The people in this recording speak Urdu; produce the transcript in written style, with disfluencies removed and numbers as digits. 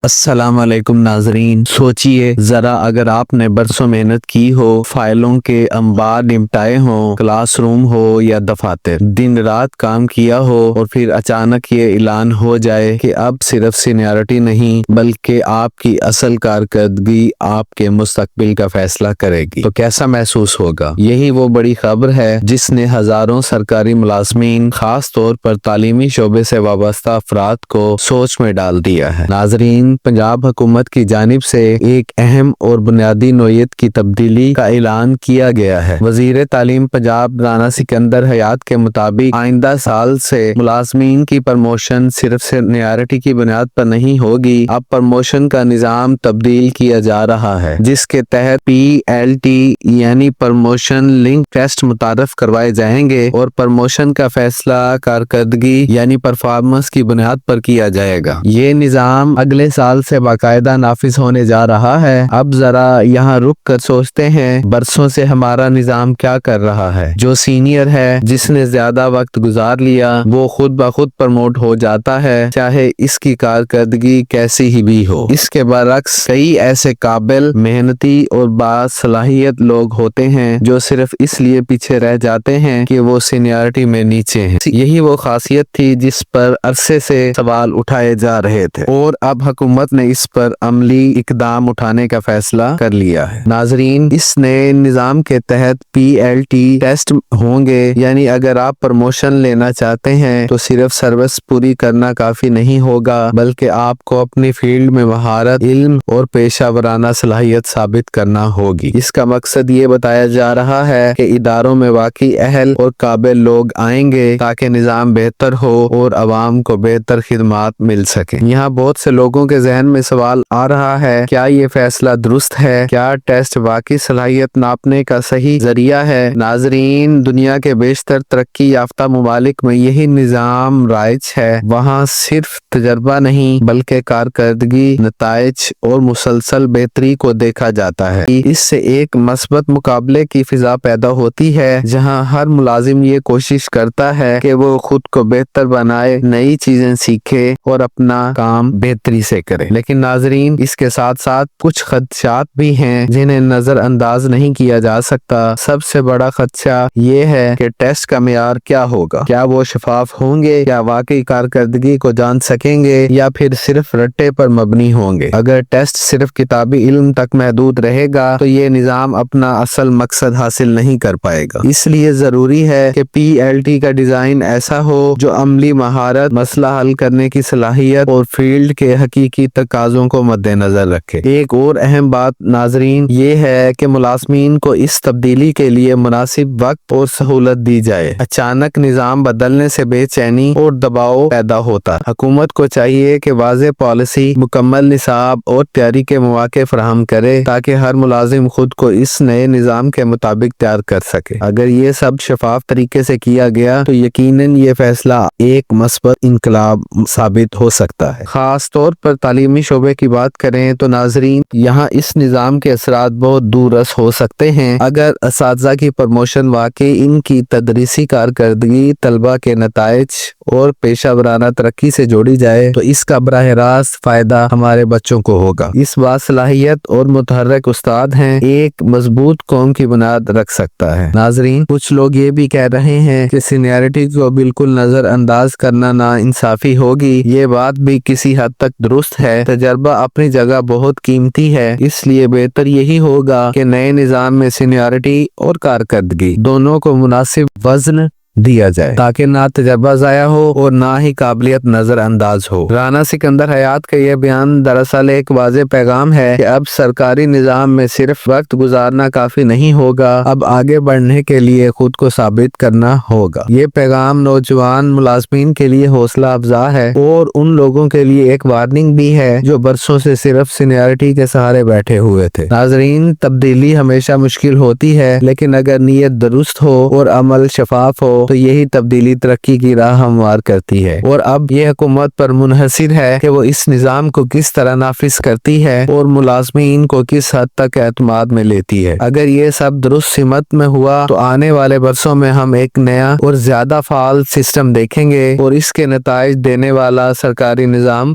السلام علیکم ناظرین، سوچئے ذرا اگر آپ نے برسوں محنت کی ہو، فائلوں کے انبار نمٹائے ہوں، کلاس روم ہو یا دفاتر، دن رات کام کیا ہو اور پھر اچانک یہ اعلان ہو جائے کہ اب صرف سینیارٹی نہیں بلکہ آپ کی اصل کارکردگی آپ کے مستقبل کا فیصلہ کرے گی، تو کیسا محسوس ہوگا؟ یہی وہ بڑی خبر ہے جس نے ہزاروں سرکاری ملازمین، خاص طور پر تعلیمی شعبے سے وابستہ افراد کو سوچ میں ڈال دیا ہے۔ ناظرین، پنجاب حکومت کی جانب سے ایک اہم اور بنیادی نوعیت کی تبدیلی کا اعلان کیا گیا ہے۔ وزیر تعلیم پنجاب رانا سکندر حیات کے مطابق آئندہ سال سے ملازمین کی پروموشن صرف سینیارٹی کی بنیاد پر نہیں ہوگی۔ اب پروموشن کا نظام تبدیل کیا جا رہا ہے، جس کے تحت PLT یعنی پروموشن لنک ٹیسٹ متعارف کروائے جائیں گے اور پروموشن کا فیصلہ کارکردگی یعنی پرفارمنس کی بنیاد پر کیا جائے گا۔ یہ نظام اگلے سال سے باقاعدہ نافذ ہونے جا رہا ہے۔ اب ذرا یہاں رک کر سوچتے ہیں، برسوں سے ہمارا نظام کیا کر رہا ہے؟ جو سینئر ہے، جس نے زیادہ وقت گزار لیا، وہ خود بخود پروموٹ ہو جاتا ہے، چاہے اس کی کارکردگی کیسی ہی بھی ہو۔ اس کے برعکس کئی ایسے قابل، محنتی اور باصلاحیت لوگ ہوتے ہیں جو صرف اس لیے پیچھے رہ جاتے ہیں کہ وہ سینیارٹی میں نیچے ہیں۔ یہی وہ خاصیت تھی جس پر عرصے سے سوال اٹھائے جا رہے تھے اور اب حکومت نے اس پر عملی اقدام اٹھانے کا فیصلہ کر لیا ہے۔ ناظرین، اس نئے نظام کے تحت PLT ٹیسٹ ہوں گے، یعنی اگر آپ پروموشن لینا چاہتے ہیں تو صرف سروس پوری کرنا کافی نہیں ہوگا بلکہ آپ کو اپنی فیلڈ میں مہارت، علم اور پیشہ ورانہ صلاحیت ثابت کرنا ہوگی۔ اس کا مقصد یہ بتایا جا رہا ہے کہ اداروں میں واقعی اہل اور قابل لوگ آئیں گے تاکہ نظام بہتر ہو اور عوام کو بہتر خدمات مل سکیں۔ یہاں بہت سے لوگوں کے ذہن میں سوال آ رہا ہے، کیا یہ فیصلہ درست ہے؟ کیا ٹیسٹ واقعی صلاحیت ناپنے کا صحیح ذریعہ ہے؟ ناظرین، دنیا کے بیشتر ترقی یافتہ ممالک میں یہی نظام رائج ہے۔ وہاں صرف تجربہ نہیں بلکہ کارکردگی، نتائج اور مسلسل بہتری کو دیکھا جاتا ہے۔ اس سے ایک مثبت مقابلے کی فضا پیدا ہوتی ہے جہاں ہر ملازم یہ کوشش کرتا ہے کہ وہ خود کو بہتر بنائے، نئی چیزیں سیکھے اور اپنا کام بہتری سے کرے۔ لیکن ناظرین، اس کے ساتھ ساتھ کچھ خدشات بھی ہیں جنہیں نظر انداز نہیں کیا جا سکتا۔ سب سے بڑا خدشہ یہ ہے کہ ٹیسٹ کا معیار کیا ہوگا؟ کیا وہ شفاف ہوں گے؟ کیا واقعی کارکردگی کو جان سکیں گے یا پھر صرف رٹے پر مبنی ہوں گے؟ اگر ٹیسٹ صرف کتابی علم تک محدود رہے گا تو یہ نظام اپنا اصل مقصد حاصل نہیں کر پائے گا۔ اس لیے ضروری ہے کہ PLT کا ڈیزائن ایسا ہو جو عملی مہارت، مسئلہ حل کرنے کی صلاحیت اور فیلڈ کے حقیقی تقاضوں کو مد نظر رکھے۔ ایک اور اہم بات ناظرین یہ ہے کہ ملازمین کو اس تبدیلی کے لیے مناسب وقت اور سہولت دی جائے۔ اچانک نظام بدلنے سے بے چینی اور دباؤ پیدا ہوتا ہے۔ حکومت کو چاہیے کہ واضح پالیسی، مکمل نصاب اور تیاری کے مواقع فراہم کرے تاکہ ہر ملازم خود کو اس نئے نظام کے مطابق تیار کر سکے۔ اگر یہ سب شفاف طریقے سے کیا گیا تو یقیناً یہ فیصلہ ایک مثبت انقلاب ثابت ہو سکتا ہے۔ خاص طور پر تعلیمی شعبے کی بات کریں تو ناظرین، یہاں اس نظام کے اثرات بہت دور رس ہو سکتے ہیں۔ اگر اساتذہ کی پروموشن واقعی ان کی تدریسی کارکردگی، طلبہ کے نتائج اور پیشہ ورانہ ترقی سے جوڑی جائے تو اس کا براہ راست فائدہ ہمارے بچوں کو ہوگا۔ اس باصلاحیت اور متحرک استاد ہیں ایک مضبوط قوم کی بنیاد رکھ سکتا ہے۔ ناظرین، کچھ لوگ یہ بھی کہہ رہے ہیں کہ سینیارٹی کو بالکل نظر انداز کرنا ناانصافی ہوگی۔ یہ بات بھی کسی حد تک درست ہے۔ تجربہ اپنی جگہ بہت قیمتی ہے، اس لیے بہتر یہی ہوگا کہ نئے نظام میں سینیارٹی اور کارکردگی دونوں کو مناسب وزن دیا جائے تاکہ نہ تجربہ ضائع ہو اور نہ ہی قابلیت نظر انداز ہو۔ رانا سکندر حیات کا یہ بیان دراصل ایک واضح پیغام ہے کہ اب سرکاری نظام میں صرف وقت گزارنا کافی نہیں ہوگا، اب آگے بڑھنے کے لیے خود کو ثابت کرنا ہوگا۔ یہ پیغام نوجوان ملازمین کے لیے حوصلہ افزا ہے اور ان لوگوں کے لیے ایک وارننگ بھی ہے جو برسوں سے صرف سینیارٹی کے سہارے بیٹھے ہوئے تھے۔ ناظرین، تبدیلی ہمیشہ مشکل ہوتی ہے، لیکن اگر نیت درست ہو اور عمل شفاف ہو تو یہی تبدیلی ترقی کی راہ ہموار کرتی ہے۔ اور اب یہ حکومت پر منحصر ہے کہ وہ اس نظام کو کس طرح نافذ کرتی ہے اور ملازمین کو کس حد تک اعتماد میں لیتی ہے۔ اگر یہ سب درست سمت میں ہوا تو آنے والے برسوں میں ہم ایک نیا اور زیادہ فعال سسٹم دیکھیں گے اور اس کے نتائج دینے والا سرکاری نظام